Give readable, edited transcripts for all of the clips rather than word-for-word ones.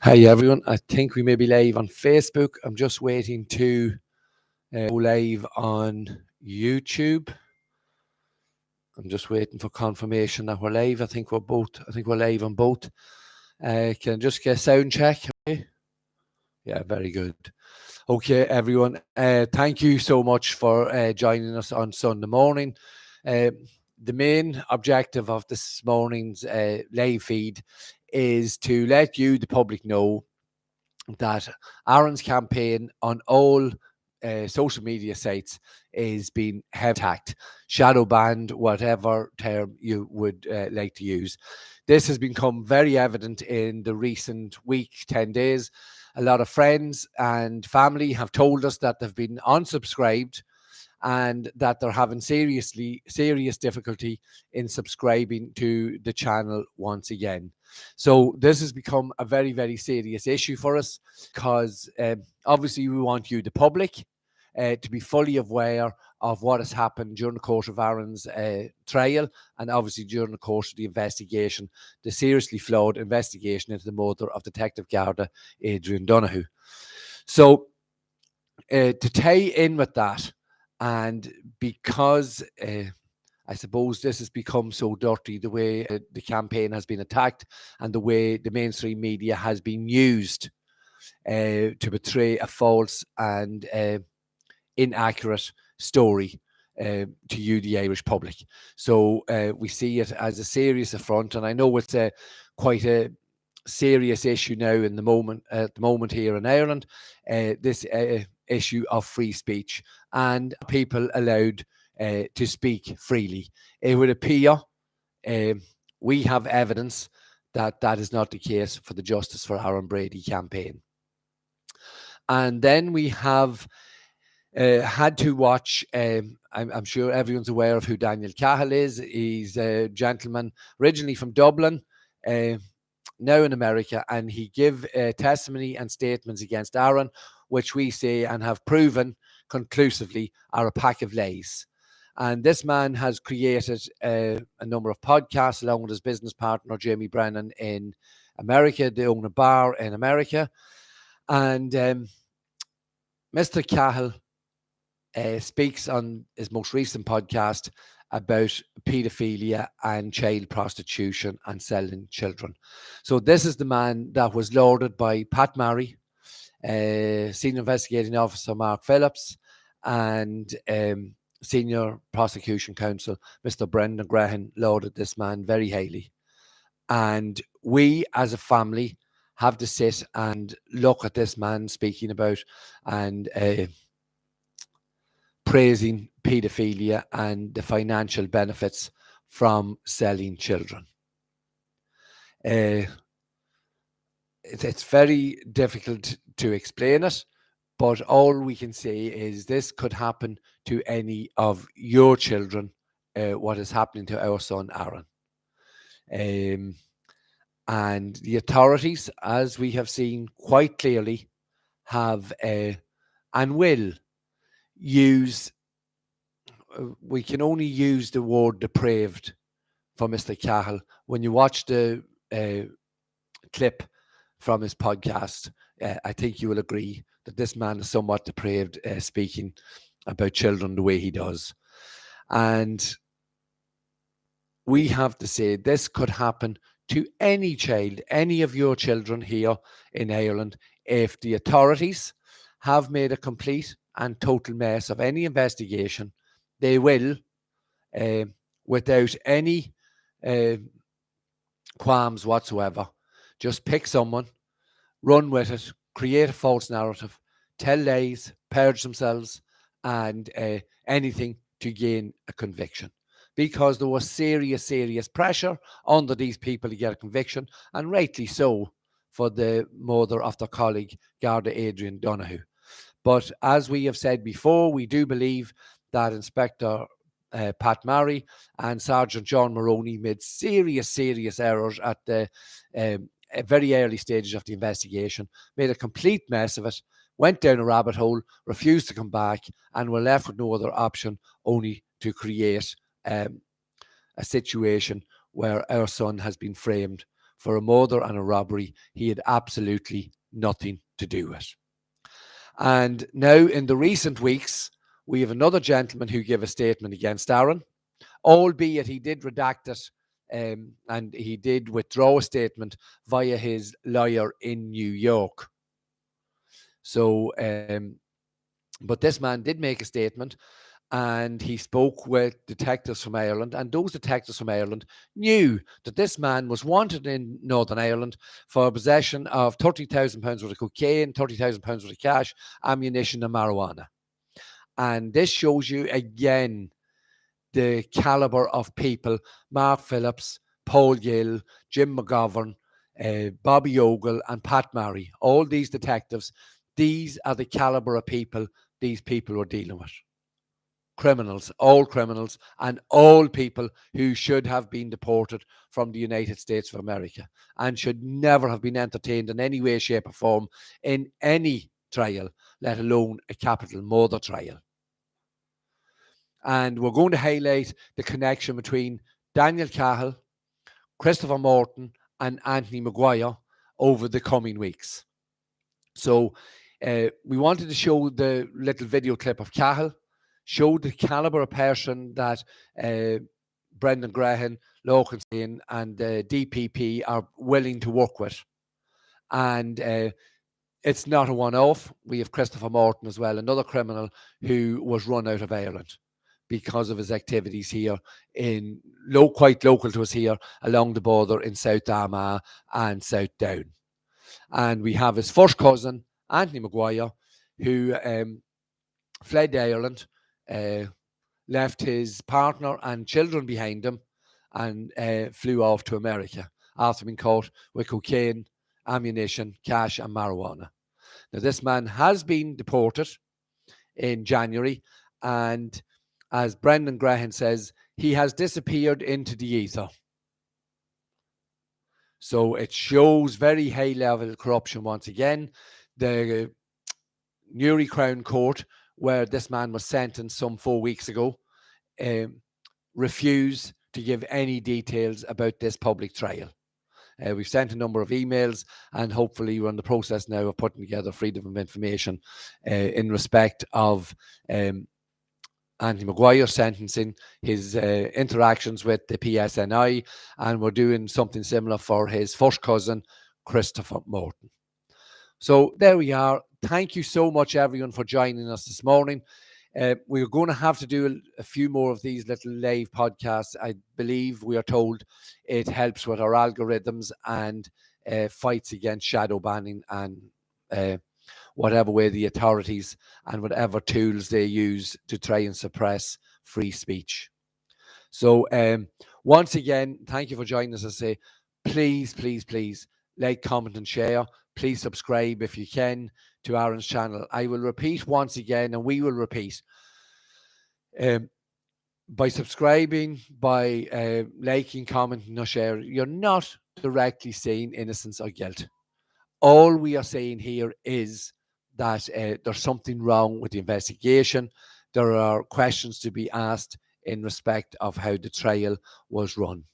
Hi everyone, I think we may be live on Facebook. I'm just waiting to go live on YouTube. I'm just waiting for confirmation that we're live. I think we're live on both. Can I just get a sound check? Okay. Yeah, very good. Okay, everyone. Thank you so much for joining us on Sunday morning. The main objective of this morning's live feed is to let you, the public, know that Aaron's campaign on all social media sites is being heavily attacked, shadow banned, whatever term you would like to use. This has become very evident in the recent week, 10 days. A lot of friends and family have told us that they've been unsubscribed and that they're having serious difficulty in subscribing to the channel once again. So this has become a very, very serious issue for us because obviously we want you, the public, to be fully aware of what has happened during the course of Aaron's trial and obviously during the course of the investigation, the seriously flawed investigation into the murder of Detective Garda Adrian Donoghue. So to tie in with that, and because I suppose this has become so dirty, the way the campaign has been attacked and the way the mainstream media has been used to portray a false and inaccurate story to you, the Irish public. So we see it as a serious affront, and I know it's quite a serious issue now at the moment here in Ireland, this issue of free speech and people allowed to speak freely. It would appear we have evidence that that is not the case for the Justice for Aaron Brady campaign. And then we have had to watch, I'm sure everyone's aware of who Daniel Cahill is. He's a gentleman originally from Dublin, now in America, and he give testimony and statements against Aaron, which we say and have proven conclusively are a pack of lies. And this man has created a number of podcasts along with his business partner, Jamie Brennan, in America. They own a bar in America. And Mr. Cahill speaks on his most recent podcast about paedophilia and child prostitution and selling children. So this is the man that was lauded by Pat Marry, Senior Investigating Officer Mark Phillips, and Senior Prosecution Counsel Mr. Brendan Graham lauded this man very highly. And we as a family have to sit and look at this man speaking about and praising paedophilia and the financial benefits from selling children. It's very difficult to explain it, but all we can say is this could happen to any of your children, what is happening to our son Aaron. And the authorities, as we have seen quite clearly, have and will use, we can only use the word depraved for Mr. Cahill. When you watch the clip from his podcast, I think you will agree that this man is somewhat depraved, speaking about children the way he does. And we have to say this could happen to any child, any of your children here in Ireland, if the authorities have made a complete and total mess of any investigation. They will, without any qualms whatsoever, just pick someone, run with it, create a false narrative, tell lies, purge themselves, and anything to gain a conviction. Because there was serious pressure under these people to get a conviction, and rightly so, for the murder of their colleague, Garda Adrian Donoghue. But as we have said before, we do believe that Inspector Pat Marry and Sergeant John Maroney made serious errors at the very early stages of the investigation, made a complete mess of it, went down a rabbit hole, refused to come back, and were left with no other option only to create a situation where our son has been framed for a murder and a robbery he had absolutely nothing to do with. And now, in the recent weeks, we have another gentleman who gave a statement against Aaron, albeit he did redact it, and he did withdraw a statement via his lawyer in New York. So, but this man did make a statement, and he spoke with detectives from Ireland, and those detectives from Ireland knew that this man was wanted in Northern Ireland for possession of £30,000 worth of cocaine, £30,000 worth of cash, ammunition, and marijuana. And this shows you again the caliber of people: Mark Phillips, Paul Gill, Jim McGovern, Bobby Ogle, and Pat Murray. All these detectives, these are the caliber of people these people were dealing with. Criminals, and all people who should have been deported from the United States of America and should never have been entertained in any way, shape, or form in any trial, let alone a capital murder trial. And we're going to highlight the connection between Daniel Cahill, Christopher Morton, and Anthony Maguire over the coming weeks. So we wanted to show the little video clip of Cahill, show the caliber of person that Brendan Graham, Lokenstein, and DPP are willing to work with. And it's not a one-off. We have Christopher Morton as well, another criminal who was run out of Ireland because of his activities here quite local to us here along the border in South Armagh and South Down. And we have his first cousin, Anthony Maguire, who fled to Ireland, left his partner and children behind him, and flew off to America after being caught with cocaine, ammunition, cash, and marijuana. Now, this man has been deported in January, and as Brendan Graham says, he has disappeared into the ether. So it shows very high level corruption once again. The Newry Crown Court, where this man was sentenced some 4 weeks ago, refused to give any details about this public trial. We've sent a number of emails, and hopefully we're in the process now of putting together freedom of information in respect of Anthony Maguire sentencing, his interactions with the PSNI, and we're doing something similar for his first cousin, Christopher Morton. So there we are. Thank you so much, everyone, for joining us this morning. We're going to have to do a few more of these little live podcasts. I believe we are told it helps with our algorithms and fights against shadow banning and whatever way the authorities and whatever tools they use to try and suppress free speech. So once again, thank you for joining us. I say, please like, comment, and share. Please subscribe if you can to Aaron's channel. I will repeat once again, and we will repeat. By subscribing, by liking, commenting, or sharing, you're not directly saying innocence or guilt. All we are saying here is that there's something wrong with the investigation. There are questions to be asked in respect of how the trial was run,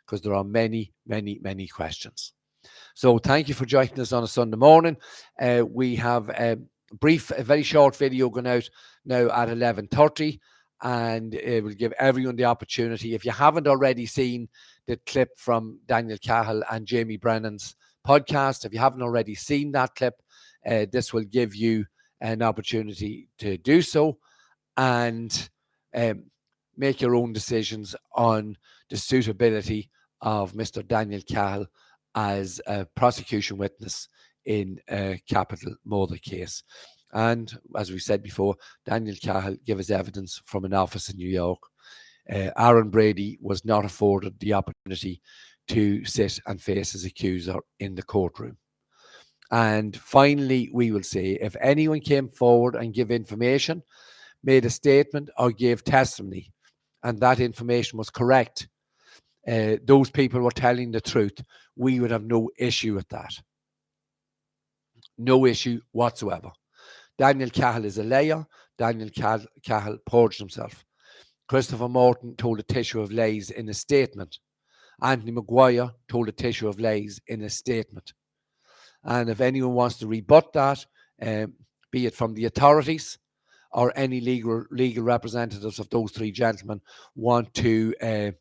because there are many questions. So thank you for joining us on a Sunday morning. We have a very short video going out now at 11:30, and it will give everyone the opportunity. If you haven't already seen the clip from Daniel Cahill and Jamie Brennan's podcast, if you haven't already seen that clip, this will give you an opportunity to do so and make your own decisions on the suitability of Mr. Daniel Cahill as a prosecution witness in a capital murder case. And as we said before, Daniel Cahill gave his evidence from an office in New York. Aaron Brady was not afforded the opportunity to sit and face his accuser in the courtroom. And finally, we will say, if anyone came forward and gave information, made a statement, or gave testimony, and that information was correct, those people were telling the truth, we would have no issue with that. No issue whatsoever. Daniel Cahill is a liar. Daniel Cahill perjured himself. Christopher Morton told a tissue of lies in a statement, Anthony Maguire told a tissue of lies in a statement. And if anyone wants to rebut that, be it from the authorities or any legal representatives of those three gentlemen want to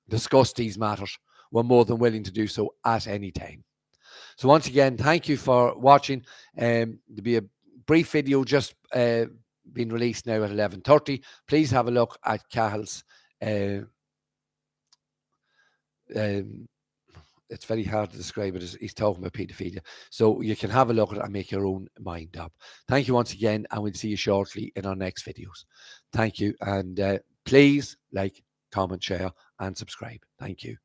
discuss these matters, we're more than willing to do so at any time. So once again, thank you for watching. There'll be a brief video just being released now at 11:30. Please have a look at Cahill's. It's very hard to describe it. He's talking about paedophilia. So you can have a look at it and make your own mind up. Thank you once again, and we'll see you shortly in our next videos. Thank you, and please like, comment, share, and subscribe. Thank you.